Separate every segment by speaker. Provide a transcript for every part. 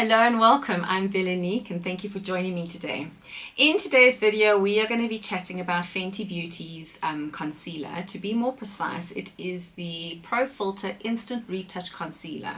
Speaker 1: Hello and welcome, I'm Veronique and thank you for joining me today. In today's video we are going to be chatting about Fenty Beauty's concealer. To be more precise, it is the Pro Filt'r Instant Retouch Concealer.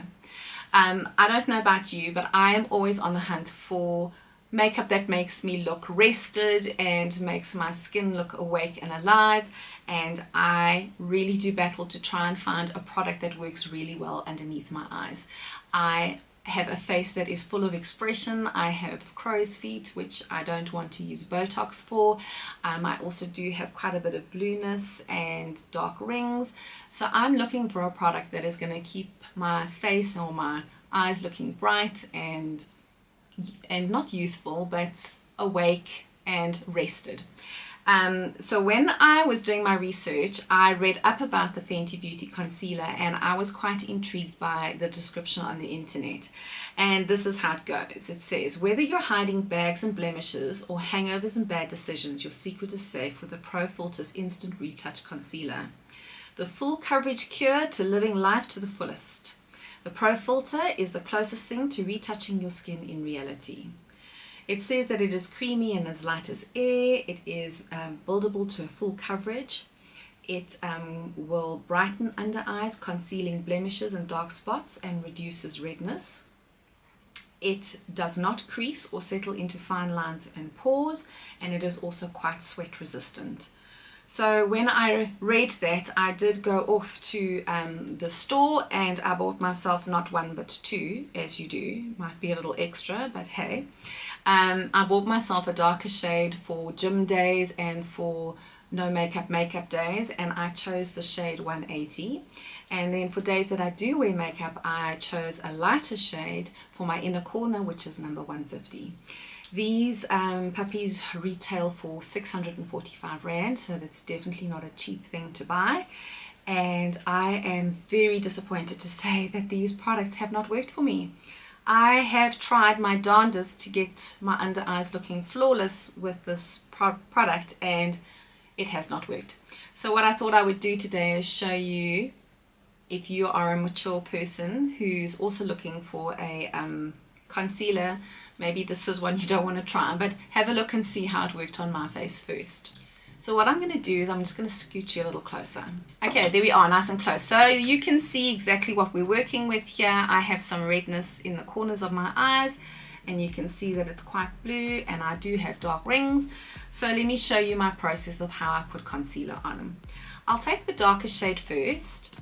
Speaker 1: I don't know about you, but I am always on the hunt for makeup that makes me look rested and makes my skin look awake and alive, and I really do battle to try and find a product that works really well underneath my eyes. I have a face that is full of expression. I have crow's feet, which I don't want to use Botox for. I also do have quite a bit of blueness and dark rings. So I'm looking for a product that is going to keep my face or my eyes looking bright and not youthful, but awake and rested. So when I was doing my research, I read up about the Fenty Beauty concealer and I was quite intrigued by the description on the internet. And this is how it goes. It says, whether you're hiding bags and blemishes or hangovers and bad decisions, your secret is safe with the Pro Filt'r's Instant Retouch Concealer. The full coverage cure to living life to the fullest. The Pro Filt'r is the closest thing to retouching your skin in reality. It says that it is creamy and as light as air. It is buildable to a full coverage. It will brighten under eyes, concealing blemishes and dark spots, and reduces redness. It does not crease or settle into fine lines and pores, and it is also quite sweat resistant. So when I read that, I did go off to the store and I bought myself not one but two, as you do. Might be a little extra, but hey. I bought myself a darker shade for gym days and for no makeup days, and I chose the shade 180. And then for days that I do wear makeup, I chose a lighter shade for my inner corner, which is number 150. These puppies retail for 645 Rand, so that's definitely not a cheap thing to buy. And I am very disappointed to say that these products have not worked for me. I have tried my darndest to get my under eyes looking flawless with this product, and it has not worked. So what I thought I would do today is show you, if you are a mature person who's also looking for a concealer, maybe this is one you don't want to try, but have a look and see how it worked on my face first. So what I'm going to do is I'm just going to scoot you a little closer. Okay, there we are, nice and close. So you can see exactly what we're working with here. I have some redness in the corners of my eyes, and you can see that it's quite blue, and I do have dark rings. So let me show you my process of how I put concealer on. I'll take the darker shade first,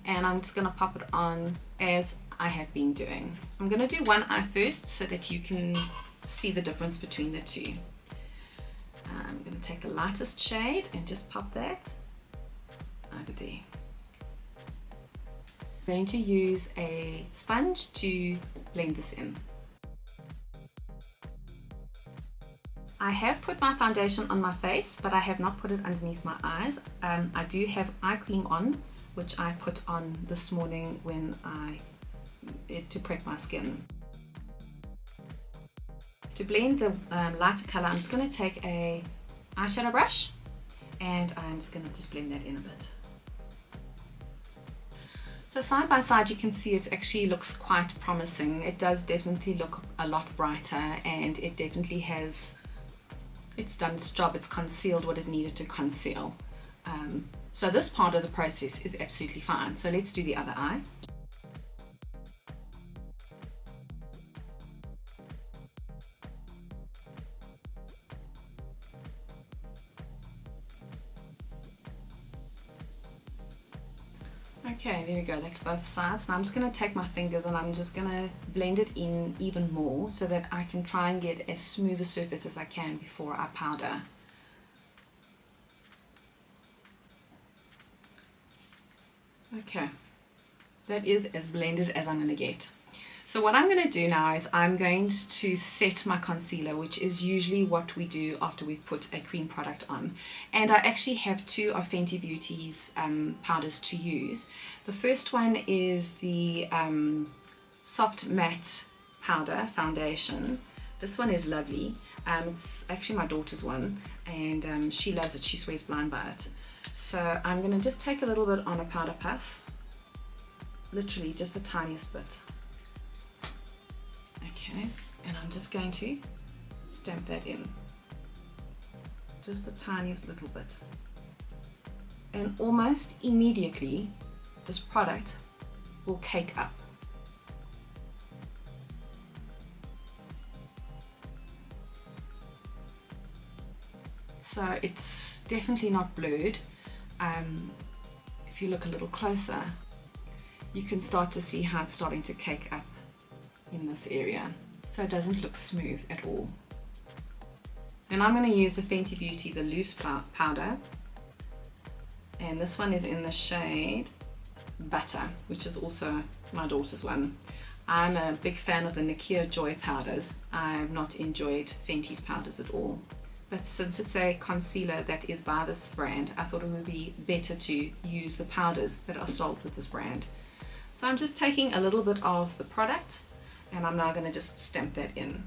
Speaker 1: and I'm just going to pop it on as I have been doing. I'm going to do one eye first so that you can see the difference between the two. I'm going to take the lightest shade and just pop that over there. I'm going to use a sponge to blend this in. I have put my foundation on my face, but I have not put it underneath my eyes. I do have eye cream on, which I put on this morning when to prep my skin. To blend the lighter color, I'm just going to take a eyeshadow brush and I'm just going to just blend that in a bit. So side by side you can see it actually looks quite promising. It does definitely look a lot brighter, and it definitely has, it's done its job. It's concealed what it needed to conceal. So this part of the process is absolutely fine. So let's do the other eye. Okay, there we go, that's both sides. Now I'm just going to take my fingers and I'm just going to blend it in even more so that I can try and get as smooth a surface as I can before I powder. Okay, that is as blended as I'm going to get. So what I'm going to do now is I'm going to set my concealer, which is usually what we do after we've put a cream product on. And I actually have two of Fenty Beauty's powders to use. The first one is the Soft Matte Powder Foundation. This one is lovely. It's actually my daughter's one, and she loves it. She swears blind by it. So I'm going to just take a little bit on a powder puff, literally just the tiniest bit. Okay, and I'm just going to stamp that in. Just the tiniest little bit. And almost immediately, this product will cake up. So it's definitely not blurred. If you look a little closer, you can start to see how it's starting to cake up in this area. So it doesn't look smooth at all. And I'm going to use the Fenty Beauty, the loose powder. And this one is in the shade Butter, which is also my daughter's one. I'm a big fan of the Nakia Joy powders. I've not enjoyed Fenty's powders at all. But since it's a concealer that is by this brand, I thought it would be better to use the powders that are sold with this brand. So I'm just taking a little bit of the product and I'm now going to just stamp that in.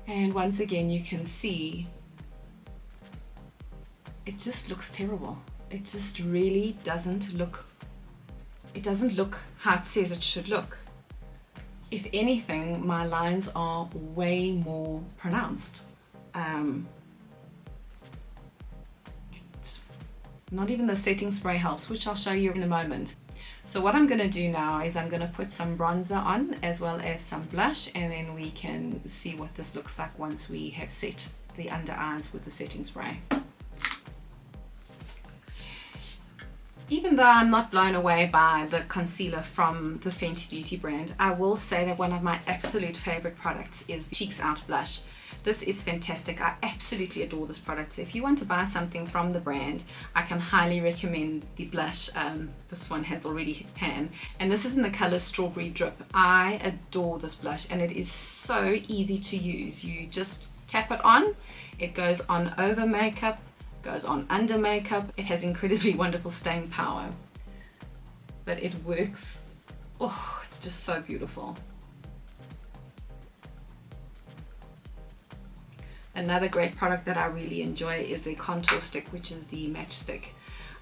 Speaker 1: And once again, you can see it just looks terrible. It just really doesn't look, it doesn't look how it says it should look. If anything, my lines are way more pronounced. Not even the setting spray helps, which I'll show you in a moment. So what I'm going to do now is I'm going to put some bronzer on as well as some blush, and then we can see what this looks like once we have set the under eyes with the setting spray. Even though I'm not blown away by the concealer from the Fenty Beauty brand, I will say that one of my absolute favorite products is the Cheeks Out blush. This is fantastic. I absolutely adore this product. So if you want to buy something from the brand, I can highly recommend the blush. This one has already hit pan, and this is in the color Strawberry Drip. I adore this blush, and it is so easy to use. You just tap it on, it goes on over makeup, goes on under makeup. It has incredibly wonderful staying power, but it works. Oh, it's just so beautiful. Another great product that I really enjoy is the contour stick, which is the match stick.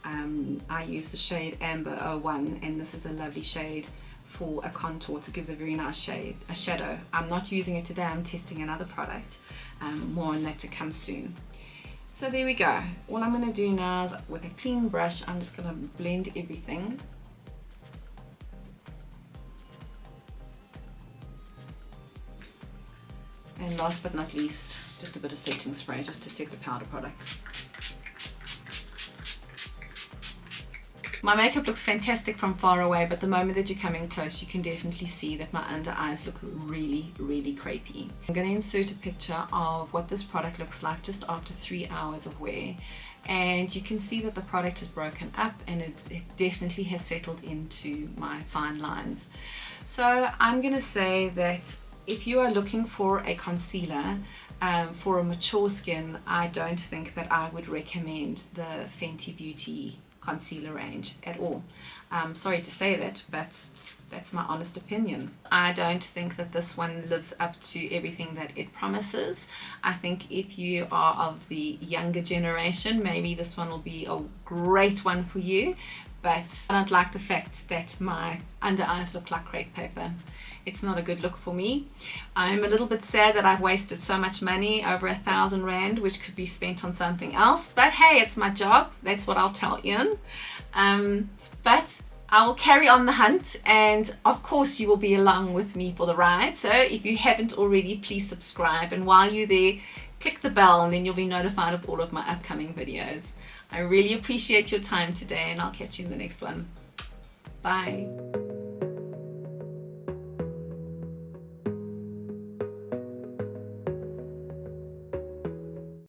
Speaker 1: I use the shade Amber 01, and this is a lovely shade for a contour. It gives a very nice shade, a shadow. I'm not using it today, I'm testing another product. More on that to come soon. So there we go. All I'm going to do now is with a clean brush, I'm just going to blend everything. And last but not least, just a bit of setting spray just to set the powder products. My makeup looks fantastic from far away, but the moment that you come in close, you can definitely see that my under eyes look really, really crepey. I'm going to insert a picture of what this product looks like just after 3 hours of wear. And you can see that the product is broken up, and it definitely has settled into my fine lines. So I'm going to say that if you are looking for a concealer for a mature skin, I don't think that I would recommend the Fenty Beauty concealer range at all. I'm sorry to say that, but that's my honest opinion. I don't think that this one lives up to everything that it promises. I think if you are of the younger generation, maybe this one will be a great one for you, but I don't like the fact that my under eyes look like crepe paper. It's not a good look for me. I'm a little bit sad that I've wasted so much money, over 1,000 Rand, which could be spent on something else. But hey, it's my job. That's what I'll tell Ian. But I will carry on the hunt, and of course you will be along with me for the ride. So if you haven't already, please subscribe. And while you're there, click the bell, and then you'll be notified of all of my upcoming videos. I really appreciate your time today, and I'll catch you in the next one. Bye.